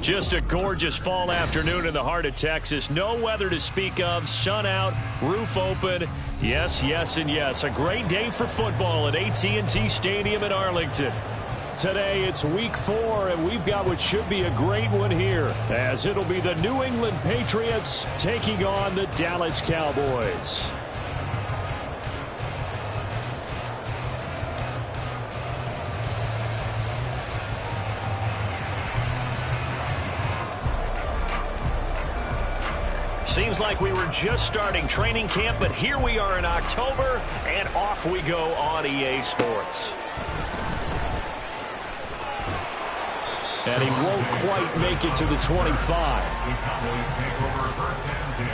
Just a gorgeous fall afternoon in the heart of Texas. No weather to speak of. Sun out, roof open. Yes, yes, and yes. A great day for football at AT&T Stadium in Arlington. Today it's week 4, and we've got what should be a great one here, as it'll be the New England Patriots taking on the Dallas Cowboys. Seems like we were just starting training camp, but here we are in October, and off we go on EA Sports. And he won't quite make it to the 25. The Cowboys take over first and 10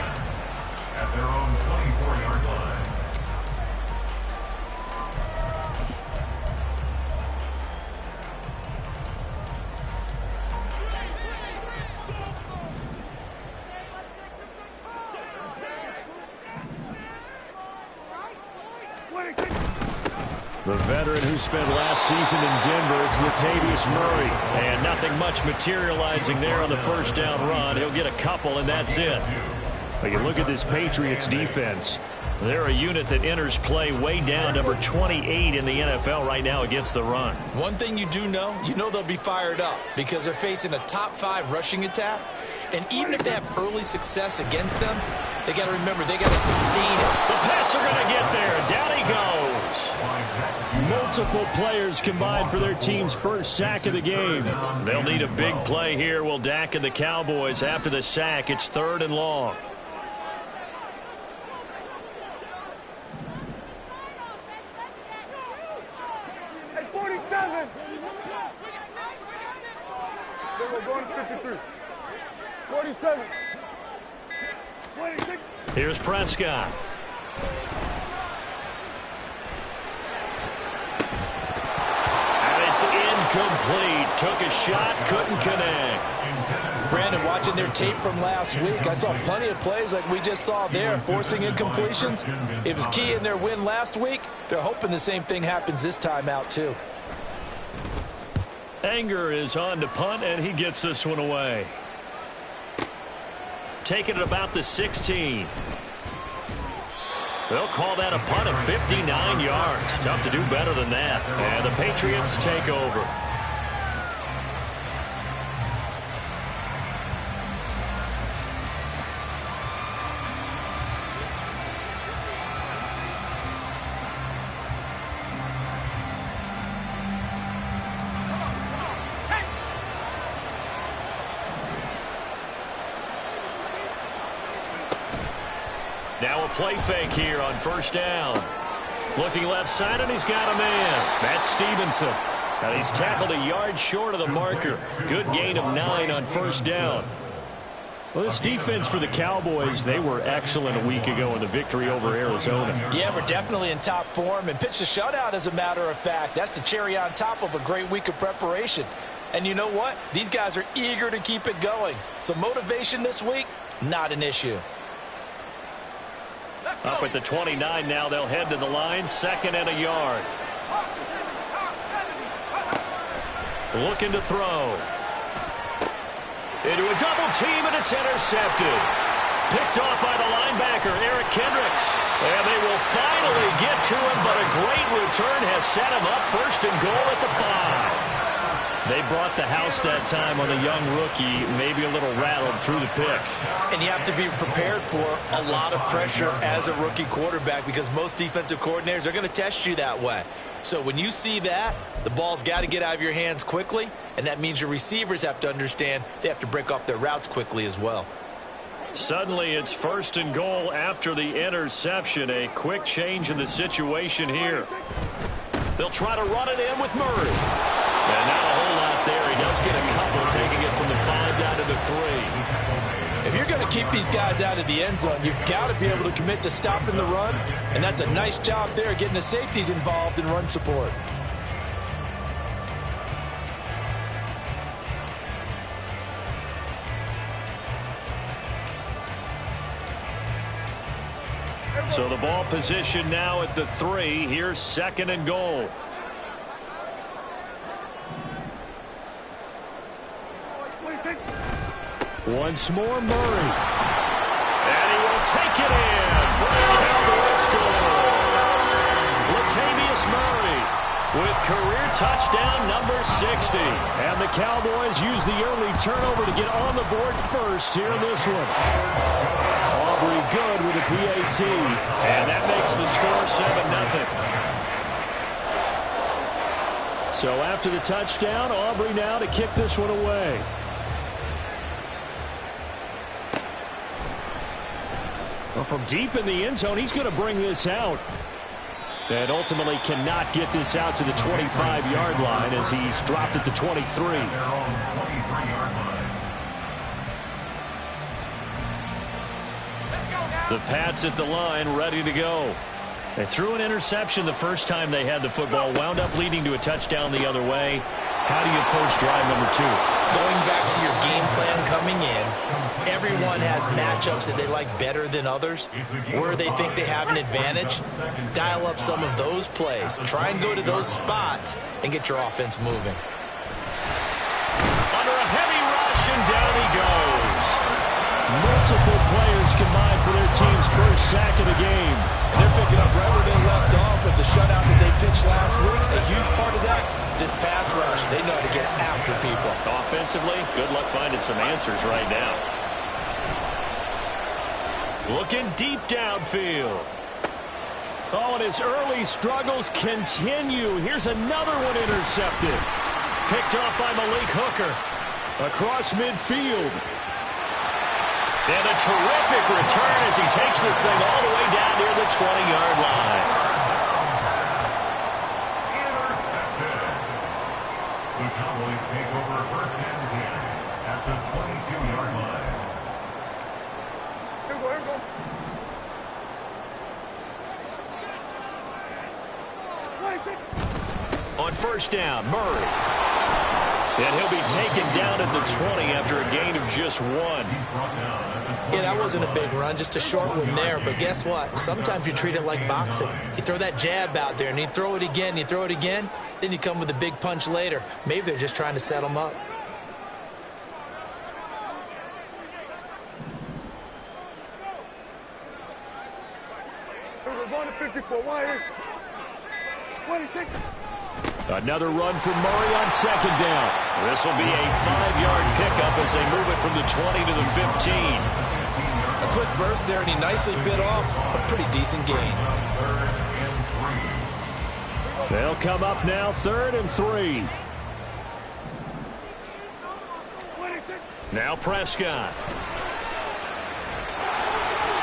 at their own 24-yard line. The veteran who spent last season in Denver, it's Latavius Murray. And nothing much materializing there on the first down run. He'll get a couple, and that's it. But you look at this Patriots defense. They're a unit that enters play way down, number 28 in the NFL right now against the run. One thing you do know, they'll be fired up because they're facing a top 5 rushing attack. And even if they have early success against them, they got to remember they got to sustain it. The Pats are going to get there. Down he goes. Multiple players combined for their team's first sack of the game. They'll need a big play here. Will Dak and the Cowboys after the sack. It's 3rd and long. Hey, 47. We're going to 53. 47. 26. Here's Prescott. And it's incomplete. Took a shot, couldn't connect. Brandon, watching their tape from last week, I saw plenty of plays like we just saw there, forcing incompletions. It was key in their win last week. They're hoping the same thing happens this time out, too. Anger is on to punt, and he gets this one away. Taking it about the 16. They'll call that a punt of 59 yards. Tough to do better than that. And the Patriots take over. Now a play fake here on first down. Looking left side, and he's got a man. That's Stevenson. And he's tackled a yard short of the marker. Good gain of 9 on first down. Well, this defense for the Cowboys, they were excellent a week ago in the victory over Arizona. Yeah, we're definitely in top form and pitched a shutout, as a matter of fact. That's the cherry on top of a great week of preparation. And you know what? These guys are eager to keep it going. So motivation this week, not an issue. Up at the 29 now, they'll head to the line, 2nd and a yard. Looking to throw. Into a double team, and it's intercepted. Picked off by the linebacker, Eric Kendricks. And they will finally get to him, but a great return has set him up 1st and goal at the 5. They brought the house that time on the young rookie, maybe a little rattled through the pick. And you have to be prepared for a lot of pressure as a rookie quarterback because most defensive coordinators are going to test you that way. So when you see that, the ball's got to get out of your hands quickly, and that means your receivers have to understand they have to break off their routes quickly as well. Suddenly it's 1st and goal after the interception. A quick change in the situation here. They'll try to run it in with Murray. And not a whole lot there. He does get a couple, taking it from the 5 down to the 3. If you're going to keep these guys out of the end zone, you've got to be able to commit to stopping the run, and that's a nice job there getting the safeties involved in run support. So the ball position now at the 3. Here's 2nd and goal. Once more, Murray. And he will take it in for a Cowboys score. Latavius Murray with career touchdown number 60. And the Cowboys use the early turnover to get on the board first here in this one. Aubrey good with a PAT. And that makes the score 7-0. So after the touchdown, Aubrey now to kick this one away. Well, from deep in the end zone, he's going to bring this out. And ultimately cannot get this out to the 25-yard line as he's dropped at the 23. The Pats at the line, ready to go. They threw an interception the first time they had the football, wound up leading to a touchdown the other way. How do you approach drive number 2? Going back to your game plan coming in, everyone has matchups that they like better than others. Where they think they have an advantage, dial up some of those plays. Try and go to those spots and get your offense moving. Under a heavy rush, and down he goes. Multiple players combined for their team's first sack of the game. And they're picking up right where they left off with the shutout that they pitched last week. A huge part of that, this pass rush. They know how to get after people. Offensively, good luck finding some answers right now. Looking deep downfield. Oh, and his early struggles continue. Here's another one intercepted. Picked off by Malik Hooker. Across midfield. And a terrific return as he takes this thing all the way down near the 20-yard line. Intercepted. The Cowboys take over first and 10 at the 22-yard line. Here we go. On first down, Murray. And he'll be taken down at the 20 after a gain of just 1. Yeah, that wasn't a big run, just a short one there. But guess what? Sometimes you treat it like boxing. You throw that jab out there, and you throw it again, you throw it again, then you come with a big punch later. Maybe they're just trying to set them up. We're going to 54. Wire. 26. Another run for Murray on second down. This will be a 5-yard pickup as they move it from the 20 to the 15. A quick burst there, and he nicely bit off a pretty decent gain. They'll come up now, 3rd and 3. Now Prescott.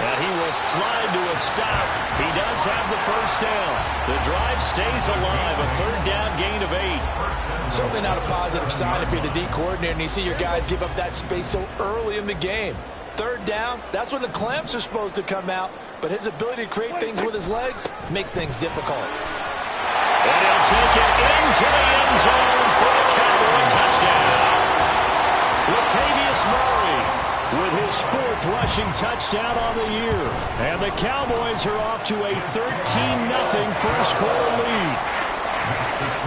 And he will slide to a stop. He does have the first down. The drive stays alive. A 3rd down gain of 8. Certainly not a positive sign if you're the D coordinator and you see your guys give up that space so early in the game. 3rd down, that's when the clamps are supposed to come out. But his ability to create things with his legs makes things difficult. And he'll take it into the end zone for a Cowboy touchdown. Latavius Murray with his 4th rushing touchdown on the year. And the Cowboys are off to a 13-0 first quarter lead.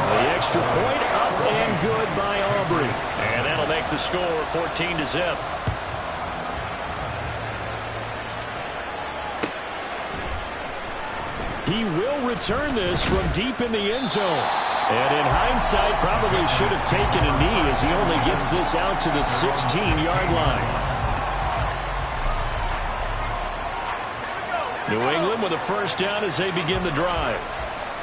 The extra point up and good by Aubrey. And that'll make the score 14-0. He will return this from deep in the end zone. And in hindsight, probably should have taken a knee as he only gets this out to the 16-yard line. New England with a first down as they begin the drive.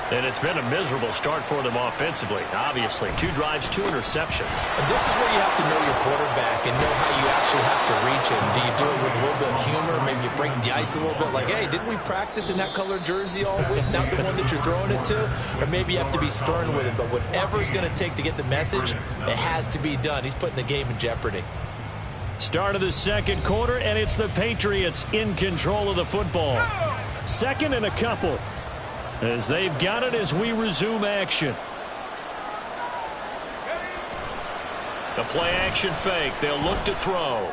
And it's been a miserable start for them offensively. Obviously, 2 drives, 2 interceptions. And this is where you have to know your quarterback and know how you actually have to reach him. Do you do it with a little bit of humor? Maybe you break the ice a little bit like, hey, didn't we practice in that color jersey all week? Not the one that you're throwing it to? Or maybe you have to be stern with him. But whatever it's going to take to get the message, it has to be done. He's putting the game in jeopardy. Start of the second quarter, and it's the Patriots in control of the football. 2nd and a couple. As they've got it as we resume action. The play action fake. They'll look to throw.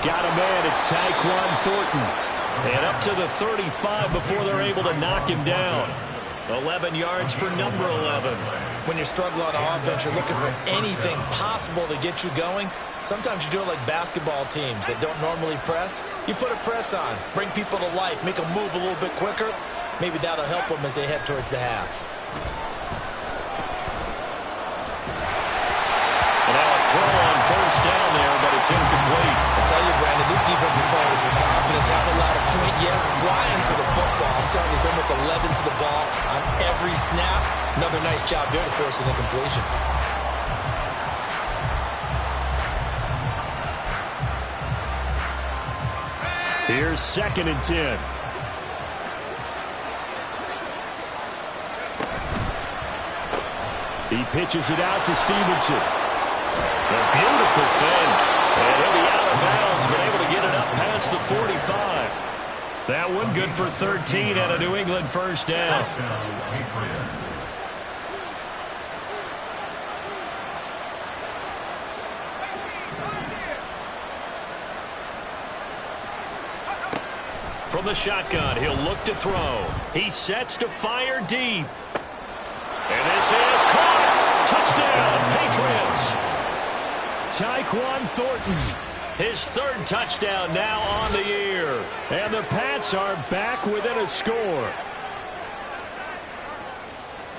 Got a man. It's Tyquan Thornton. And up to the 35 before they're able to knock him down. 11 yards for number 11. when you're struggling on offense, you're looking for anything possible to get you going. Sometimes you do it like basketball teams that don't normally press. You put a press on, bring people to life, make them move a little bit quicker. Maybe that'll help them as they head towards the half. And now a throw on first down there, but it's incomplete. I tell you, Brandon, this defense is playing with some confidence. Haven't allowed a point yet. Flying to the football. I'm telling you, there's almost 11 to the ball on every snap. Another nice job there to force an incompletion. Here's 2nd and 10. He pitches it out to Stevenson. A beautiful fake. And he'll be out of bounds, but able to get it up past the 45. That one good for 13 and a New England first down. From the shotgun, he'll look to throw. He sets to fire deep. And this is caught. Touchdown, Patriots. Tyquan Thornton, his 3rd touchdown now on the year. And the Pats are back within a score.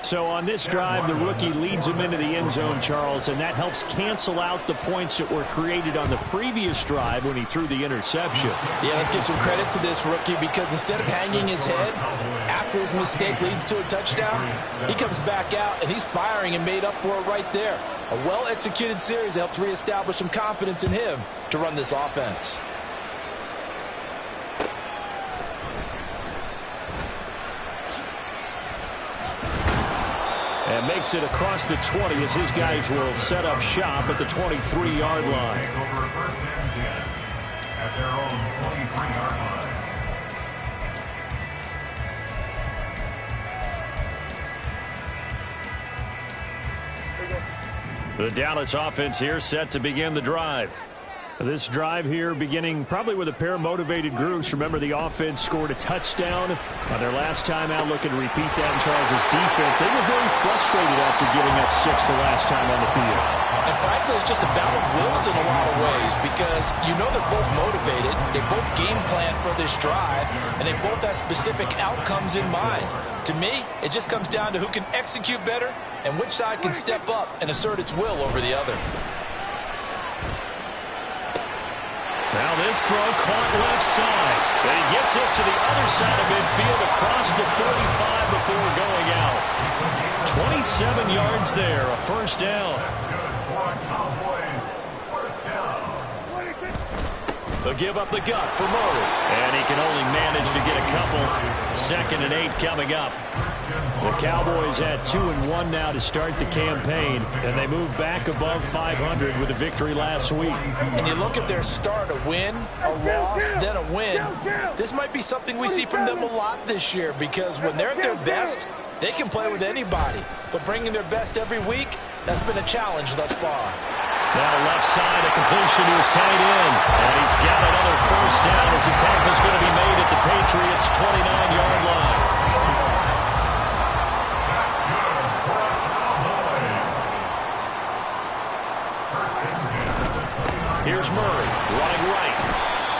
So on this drive, the rookie leads him into the end zone, Charles, and that helps cancel out the points that were created on the previous drive when he threw the interception. Yeah, let's give some credit to this rookie because instead of hanging his head after his mistake leads to a touchdown, he comes back out and he's firing and made up for it right there. A well-executed series helps reestablish some confidence in him to run this offense. And makes it across the 20 as his guys will set up shop at the 23-yard line. Over first and 10 at their own 23-yard line. The Dallas offense here set to begin the drive. This drive here beginning probably with a pair of motivated groups. Remember, the offense scored a touchdown on their last time out. Looking to repeat that in Charles' defense. They were very frustrated after giving up 6 the last time on the field. And frankly, it's just a battle of wills in a lot of ways because you know they're both motivated. They both game plan for this drive, and they both have specific outcomes in mind. To me, it just comes down to who can execute better and which side can step up and assert its will over the other. Now this throw caught left side. And he gets us to the other side of midfield across the 45 before going out. 27 yards there, a first down. They'll give up the gut for Murray. And he can only manage to get a couple. 2nd and 8 coming up. The Cowboys at 2-1 now to start the campaign, and they move back above 500 with a victory last week. And you look at their start, a win, a loss, then a win. This might be something we see from them a lot this year because when they're at their best, they can play with anybody. But bringing their best every week, that's been a challenge thus far. Now left side, a completion to his tight end. And he's got another first down as the tackle's going to be made at the Patriots' 29-yard line. Here's Murray running right.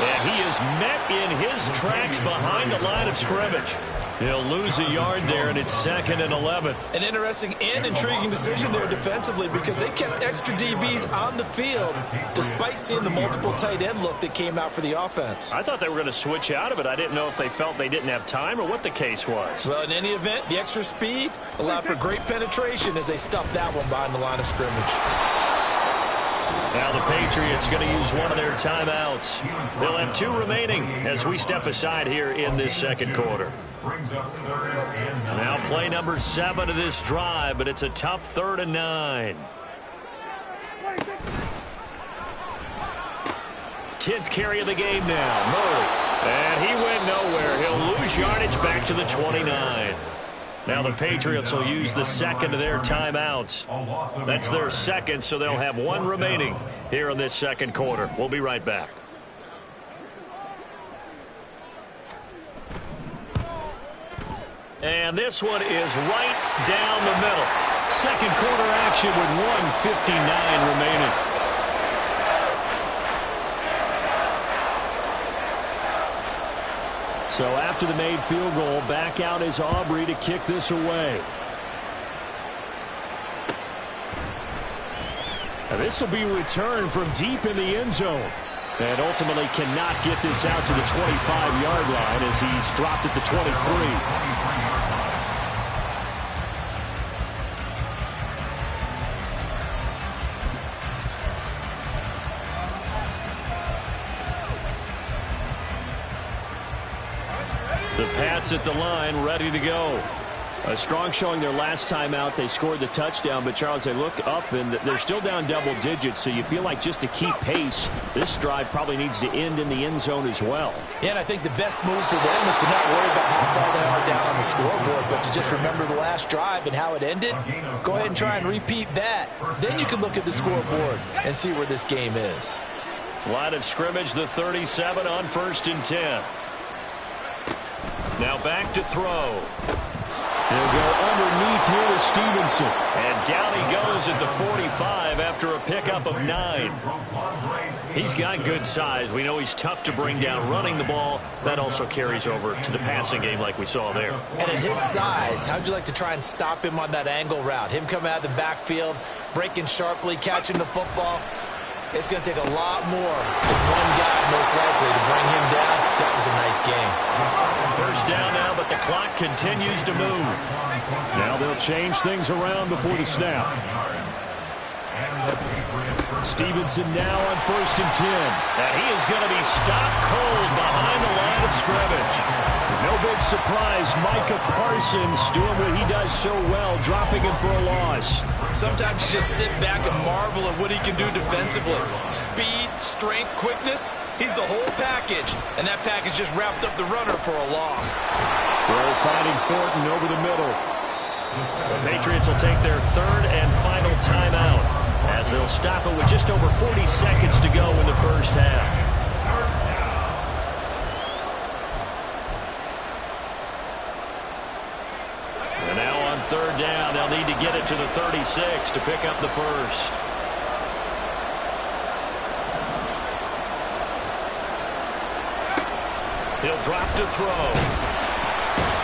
And he is met in his tracks behind the line of scrimmage. He'll lose a yard there, and it's 2nd and 11. An interesting and intriguing decision there defensively because they kept extra DBs on the field despite seeing the multiple tight end look that came out for the offense. I thought they were going to switch out of it. I didn't know if they felt they didn't have time or what the case was. Well, in any event, the extra speed allowed for great penetration as they stuffed that one behind the line of scrimmage. Now the Patriots going to use one of their timeouts. They'll have 2 remaining as we step aside here in this second quarter. Now play number 7 of this drive, but it's a tough 3rd and 9. 10th carry of the game now. Murray. And he went nowhere. He'll lose yardage back to the 29. Now the Patriots will use the 2nd of their timeouts. That's their 2nd, so they'll have 1 remaining here in this second quarter. We'll be right back. And this one is right down the middle. second quarter action with 1:59 remaining. So after the made field goal, back out is Aubrey to kick this away. Now this will be returned from deep in the end zone. And ultimately cannot get this out to the 25-yard line as he's dropped at the 23. The Pats at the line, ready to go. A strong showing their last time out. They scored the touchdown, but Charles, they look up and they're still down double digits, so you feel like just to keep pace, this drive probably needs to end in the end zone as well. Yeah, and I think the best move for them is to not worry about how far they are down on the scoreboard, but to just remember the last drive and how it ended. Go ahead and try and repeat that. Then you can look at the scoreboard and see where this game is. Line of scrimmage, the 37 on 1st and 10. Now back to throw. He'll go underneath here to Stevenson. And down he goes at the 45 after a pickup of 9. He's got good size. We know he's tough to bring down running the ball. That also carries over to the passing game like we saw there. And at his size, how'd you like to try and stop him on that angle route? Him coming out of the backfield, breaking sharply, catching the football. It's going to take a lot more than one guy, most likely, to bring him down. That was a nice game. First down now, but the clock continues to move. Now they'll change things around before the snap. Stevenson now on 1st and 10. And he is going to be stopped cold behind the line of scrimmage. No big surprise, Micah Parsons doing what he does so well, dropping him for a loss. Sometimes you just sit back and marvel at what he can do defensively. Speed, strength, quickness, he's the whole package. And that package just wrapped up the runner for a loss. Throw finding Thornton over the middle. The Patriots will take their third and final timeout as they'll stop it with just over 40 seconds to go in the first half. And now on third down, they'll need to get it to the 36 to pick up the first. He'll drop to throw.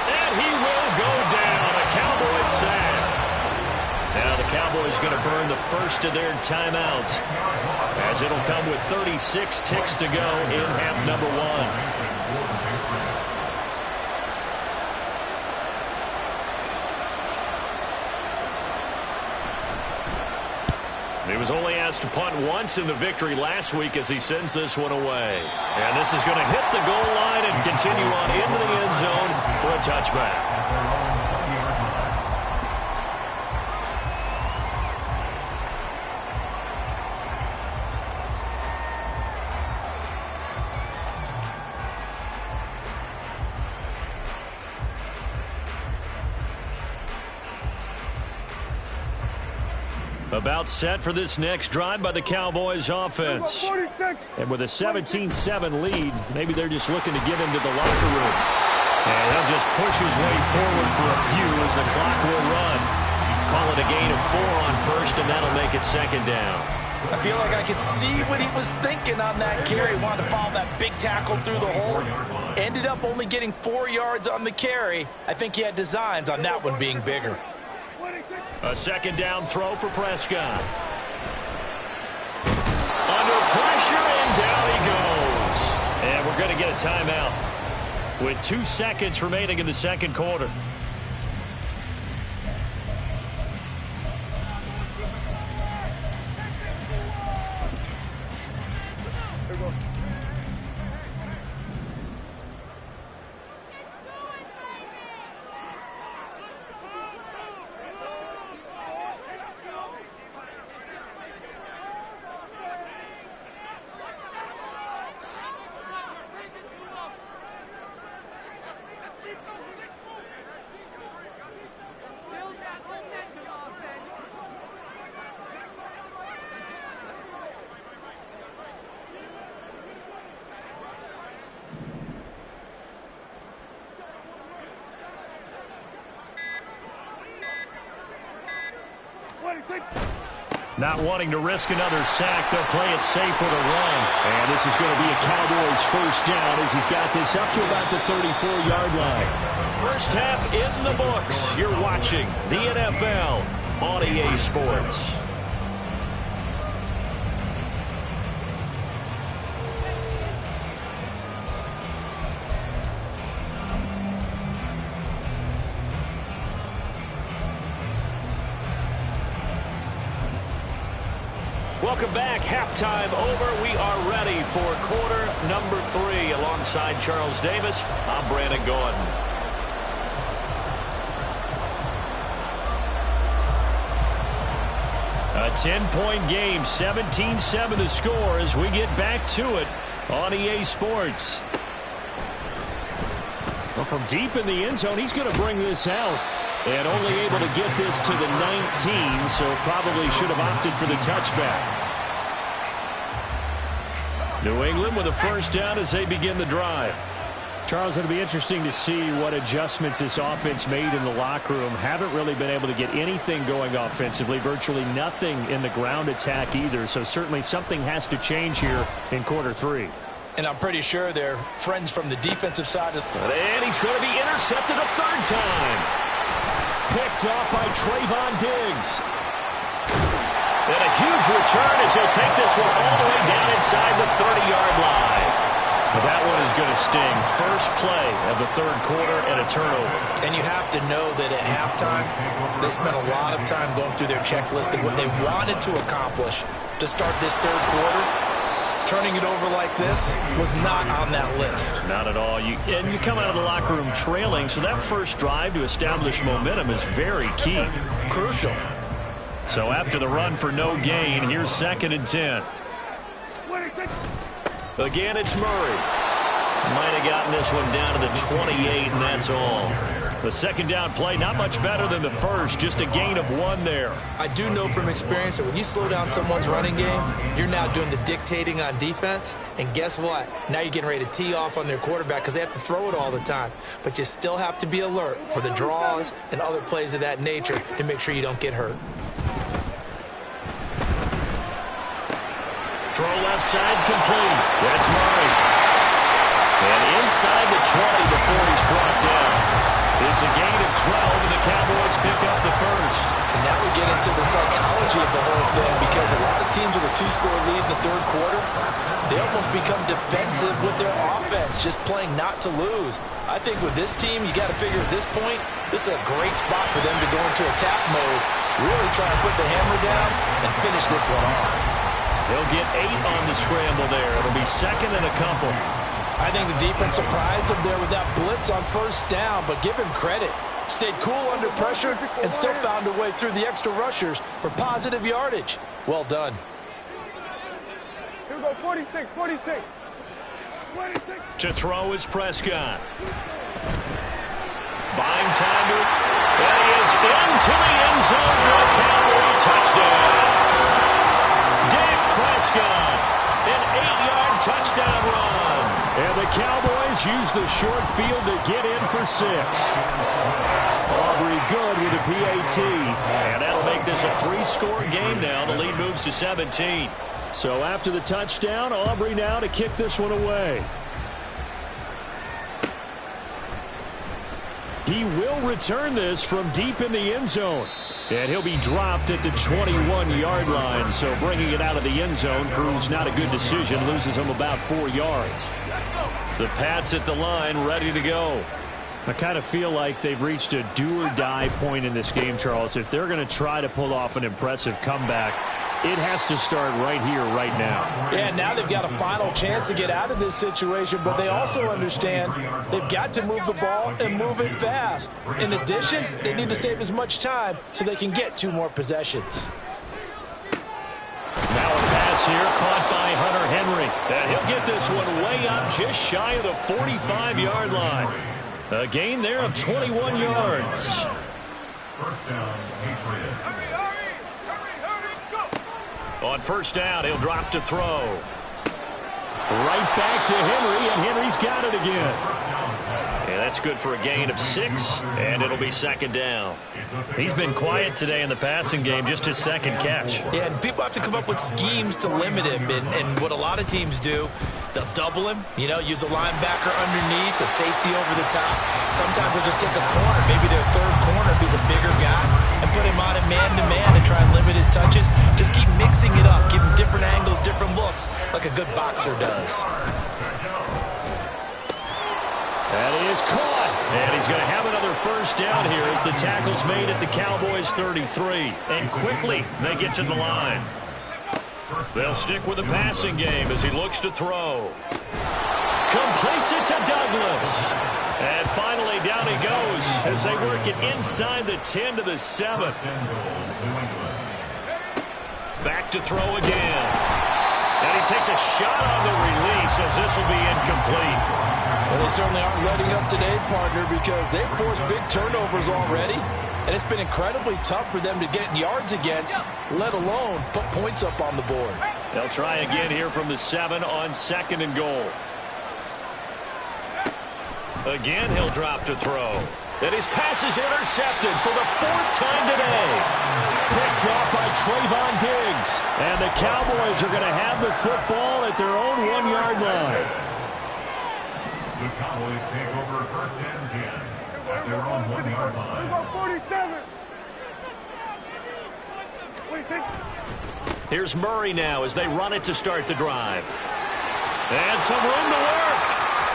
And he will go down. A Cowboys sack. Now the Cowboys going to burn the first of their timeouts as it'll come with 36 ticks to go in half number 1. He was only asked to punt once in the victory last week as he sends this one away. And this is going to hit the goal line and continue on into the end zone for a touchback. About set for this next drive by the Cowboys offense. And with a 17-7 lead, maybe they're just looking to get into the locker room. And he'll just push his way forward for a few as the clock will run. Call it a gain of 4 on first, and that'll make it second down. I feel like I could see what he was thinking on that carry. Wanted to follow that big tackle through the hole. Ended up only getting 4 yards on the carry. I think he had designs on that one being bigger. A second down throw for Prescott. Under pressure, and down he goes. And we're going to get a timeout with 2 seconds remaining in the second quarter. Not wanting to risk another sack, they'll play it safe with a run. And this is going to be a Cowboys first down as he's got this up to about the 34-yard line. First half in the books. You're watching the NFL on EA Sports. Welcome back. Halftime over. We are ready for quarter number 3. Alongside Charles Davis, I'm Brandon Gordon. A 10-point game, 17-7 the score as we get back to it on EA Sports. Well, from deep in the end zone, he's going to bring this out. And only able to get this to the 19, so probably should have opted for the touchback. New England with a first down as they begin the drive. Charles, it'll be interesting to see what adjustments this offense made in the locker room. Haven't really been able to get anything going offensively, virtually nothing in the ground attack either, so certainly something has to change here in quarter 3. And I'm pretty sure they're friends from the defensive side. And he's going to be intercepted a third time. Picked off by Trayvon Diggs. And a huge return as he'll take this one all the way down inside the 30-yard line. But that one is going to sting. First play of the third quarter and a turnover. And you have to know that at halftime, they spent a lot of time going through their checklist of what they wanted to accomplish to start this third quarter. Turning it over like this was not on that list. Not at all. And you come out of the locker room trailing, so that first drive to establish momentum is very key. Crucial. So after the run for no gain, here's 2nd and 10. Again, it's Murray. Might have gotten this one down to the 28, and that's all. The second down play, not much better than the first, just a gain of 1 there. I do know from experience that when you slow down someone's running game, you're now doing the dictating on defense. And guess what? Now you're getting ready to tee off on their quarterback because they have to throw it all the time. But you still have to be alert for the draws and other plays of that nature to make sure you don't get hurt. Throw left side complete. That's Murray. And inside the 20 before he's brought down. It's a gain of 12, and the Cowboys pick up the first. And now we get into the psychology of the whole thing because a lot of teams with a 2-score lead in the third quarter, they almost become defensive with their offense, just playing not to lose. I think with this team, you got to figure at this point, this is a great spot for them to go into attack mode, really try and put the hammer down and finish this one off. They'll get 8 on the scramble there. It'll be 2nd and a couple. I think the defense surprised him there with that blitz on first down, but give him credit. Stayed cool under pressure and still found a way through the extra rushers for positive yardage. Well done. Here we go, 46. To throw is Prescott. Buying time to it. And he is into the end zone for a Cowboy touchdown. Dak Prescott, an 8-yard touchdown run. And the Cowboys use the short field to get in for 6. Aubrey good with a PAT. And that'll make this a 3-score game now. The lead moves to 17. So after the touchdown, Aubrey now to kick this one away. He will return this from deep in the end zone. And he'll be dropped at the 21-yard line. So bringing it out of the end zone proves not a good decision. Loses him about 4 yards. The Pats at the line ready to go. I kind of feel like they've reached a do-or-die point in this game, Charles. If they're going to try to pull off an impressive comeback, it has to start right here, right now. Yeah, now they've got a final chance to get out of this situation, but they also understand they've got to move the ball and move it fast. In addition, they need to save as much time so they can get 2 more possessions. Now a pass here caught by Hunter Henry. And he'll get this one way up just shy of the 45-yard line. A gain there of 21 yards. First down, Patriots. On first down, he'll drop to throw. Right back to Henry, and Henry's got it again. And that's good for a gain of 6, and it'll be second down. He's been quiet today in the passing game, just his second catch. Yeah, and people have to come up with schemes to limit him, and what a lot of teams do, they'll double him, use a linebacker underneath, a safety over the top. Sometimes they'll just take a corner, maybe their third corner if he's a bigger guy, and put him on a man-to-man and try and limit his touches. Just keep mixing it up, give him different angles, different looks, like a good boxer does. And he is caught. And he's going to have another first down here as the tackle's made at the Cowboys 33. And quickly, they get to the line. They'll stick with the passing game as he looks to throw. Completes it to Douglas. And finally, down he goes as they work it inside the 10 to the 7. Back to throw again. And he takes a shot on the release as this will be incomplete. Well, they certainly aren't letting up today, partner, because they've forced big turnovers already, and it's been incredibly tough for them to get yards against, let alone put points up on the board. They'll try again here from the 7 on 2nd and goal. Again, he'll drop to throw. And his pass is intercepted for the 4th time today. Picked off by Trayvon Diggs. And the Cowboys are going to have the football at their own 1-yard line. The Cowboys take over 1st and 10 at their own 1-yard line. We got 47. Here's Murray now as they run it to start the drive. And some room to work.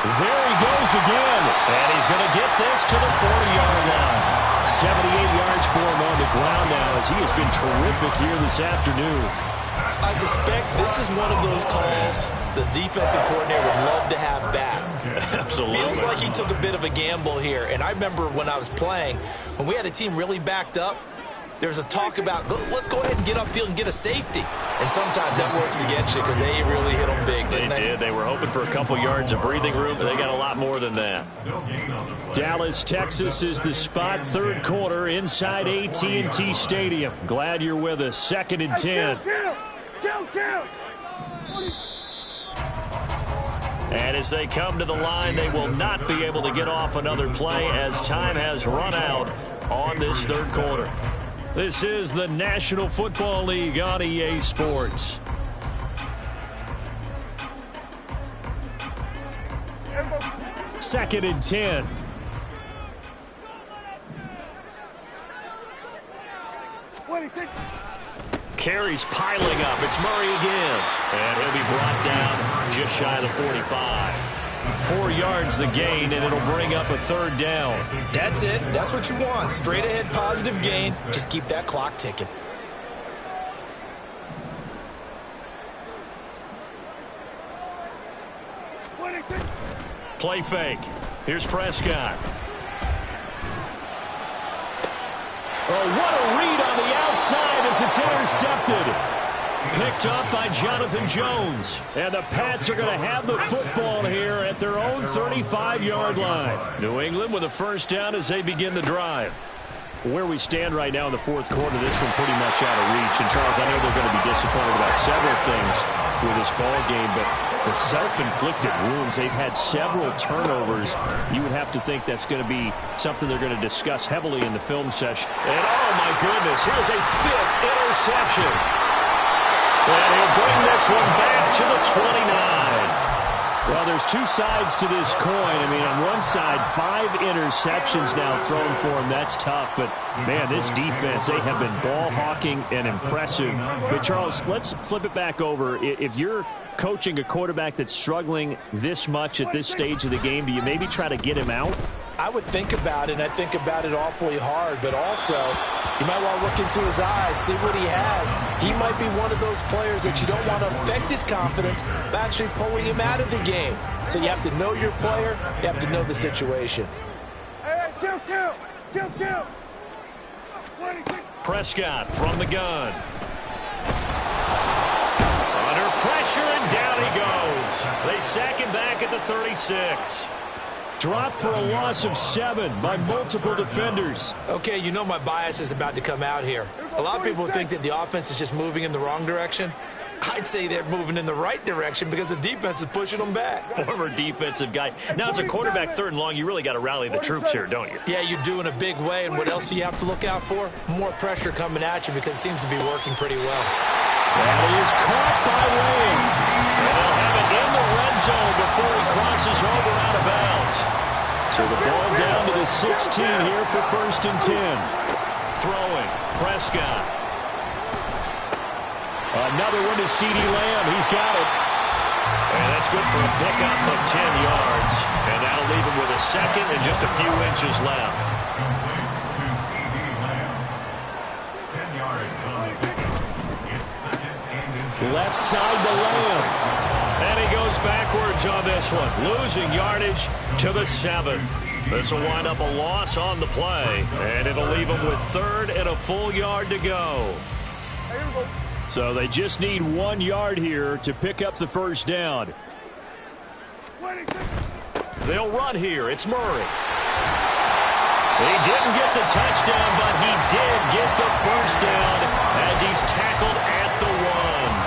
There he goes again. And he's going to get this to the 40-yard line. 78 yards for him on the ground now as he has been terrific here this afternoon. I suspect this is one of those calls the defensive coordinator would love to have back. Absolutely. Feels like he took a bit of a gamble here. And I remember when I was playing, when we had a team really backed up, there's a talk about, let's go ahead and get upfield and get a safety. And sometimes that works against you because they really hit them big, didn't they? They did. They were hoping for a couple yards of breathing room, but they got a lot more than that. Dallas, Texas is the spot. 3rd quarter inside AT&T Stadium. Glad you're with us. 2nd and 10. Down. And as they come to the line, they will not be able to get off another play as time has run out on this 3rd quarter. This is the National Football League on EA Sports. Second and 10. Carries piling up. It's Murray again. And he'll be brought down just shy of the 45. 4 yards the gain, and it'll bring up a 3rd down. That's it. That's what you want. Straight ahead positive gain. Just keep that clock ticking. Play fake. Here's Prescott. Oh, what a read on the outside as it's intercepted. Picked up by Jonathan Jones. And the Pats are going to have the football here at their own 35-yard line. New England with a first down as they begin the drive. Where we stand right now in the 4th quarter, this one pretty much out of reach. And, Charles, I know they're going to be disappointed about several things with this ball game, but the self-inflicted wounds, they've had several turnovers. You would have to think that's going to be something they're going to discuss heavily in the film session. And, oh, my goodness, here's a 5th interception. And he'll bring this one back to the 29. Well, there's 2 sides to this coin. I mean, on one side, 5 interceptions now thrown for him. That's tough. But, man, this defense, they have been ball hawking and impressive. But, Charles, let's flip it back over. If you're coaching a quarterback that's struggling this much at this stage of the game, do you maybe try to get him out? I would think about it, and I think about it awfully hard, but also you might want to look into his eyes, see what he has. He might be one of those players that you don't want to affect his confidence by actually pulling him out of the game. So you have to know your player, you have to know the situation. Hey, kill. Prescott from the gun. Under pressure, and down he goes. They sack him back at the 36. Dropped for a loss of 7 by multiple defenders. Okay, you know my bias is about to come out here. A lot of people think that the offense is just moving in the wrong direction. I'd say they're moving in the right direction because the defense is pushing them back. Former defensive guy. Now, as a quarterback, 3rd and long, you really got to rally the troops here, don't you? Yeah, you do in a big way. And what else do you have to look out for? More pressure coming at you because it seems to be working pretty well. That is caught by Lane. And they'll have it in the red zone before he crosses over out of bounds. So the ball down to the 16 here for 1st and 10. Throwing, Prescott. Another one to CeeDee Lamb. He's got it. And that's good for a pickup of 10 yards. And that'll leave him with a second and just a few inches left. Complete to CeeDee Lamb. 10 yards on the pickup. It's 2nd and inches. Left side to Lamb. And he goes backwards on this one. Losing yardage to the 7th. This will wind up a loss on the play. And it'll leave him with 3rd and a full yard to go. So they just need 1 yard here to pick up the 1st down. They'll run here. It's Murray. He didn't get the touchdown, but he did get the 1st down as he's tackled at the 1.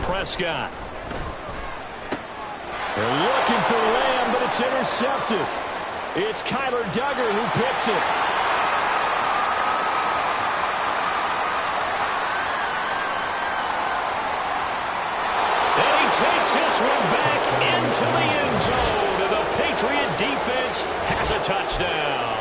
Prescott. They're looking for Lamb, but it's intercepted. It's Kyler Duggar who picks it. And he takes this one back into the end zone. And the Patriot defense has a touchdown.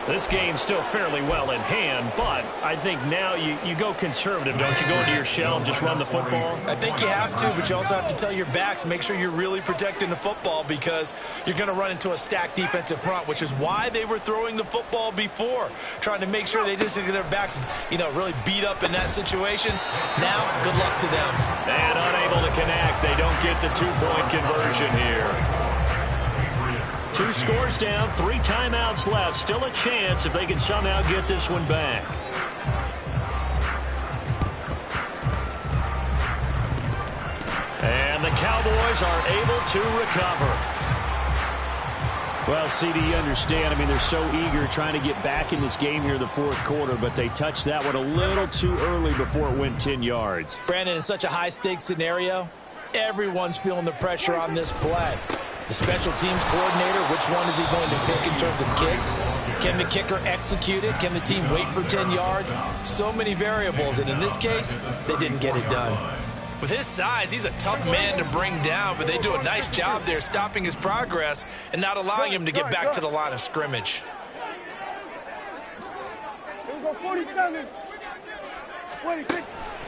This game's still fairly well in hand, but I think now you go conservative, don't you? Go into your shell and just run the football? I think you have to, but you also have to tell your backs, make sure you're really protecting the football because you're going to run into a stacked defensive front, which is why they were throwing the football before, trying to make sure they just get their backs, really beat up in that situation. Now, good luck to them. And unable to connect. They don't get the 2-point conversion here. 2 scores down, 3 timeouts left. Still a chance if they can somehow get this one back. And the Cowboys are able to recover. Well, CD, you understand. They're so eager trying to get back in this game here in the 4th quarter, but they touched that one a little too early before it went 10 yards. Brandon, in such a high-stakes scenario, everyone's feeling the pressure on this play. The special teams coordinator, which one is he going to pick in terms of kicks? Can the kicker execute it? Can the team wait for 10 yards? So many variables, and in this case, they didn't get it done. With his size, he's a tough man to bring down, but they do a nice job there stopping his progress and not allowing him to get back to the line of scrimmage.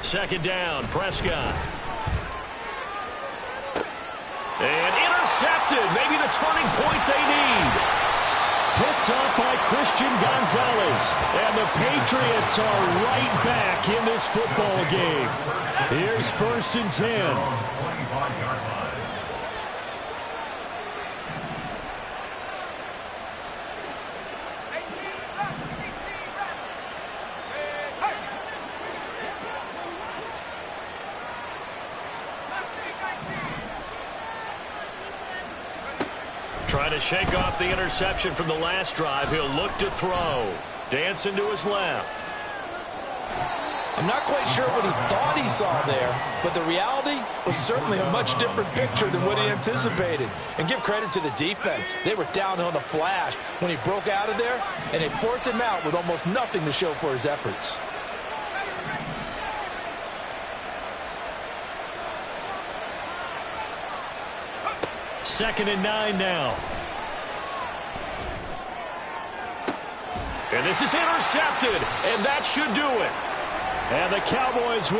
2nd down, Prescott. And intercepted. Maybe the turning point they need. Picked up by Christian Gonzalez. And the Patriots are right back in this football game. Here's 1st and 10. Trying to shake off the interception from the last drive. He'll look to throw. Dancing to his left. I'm not quite sure what he thought he saw there, but the reality was certainly a much different picture than what he anticipated. And give credit to the defense. They were down on the flash when he broke out of there, and they forced him out with almost nothing to show for his efforts. Second and 9 now. And this is intercepted, and that should do it. And the Cowboys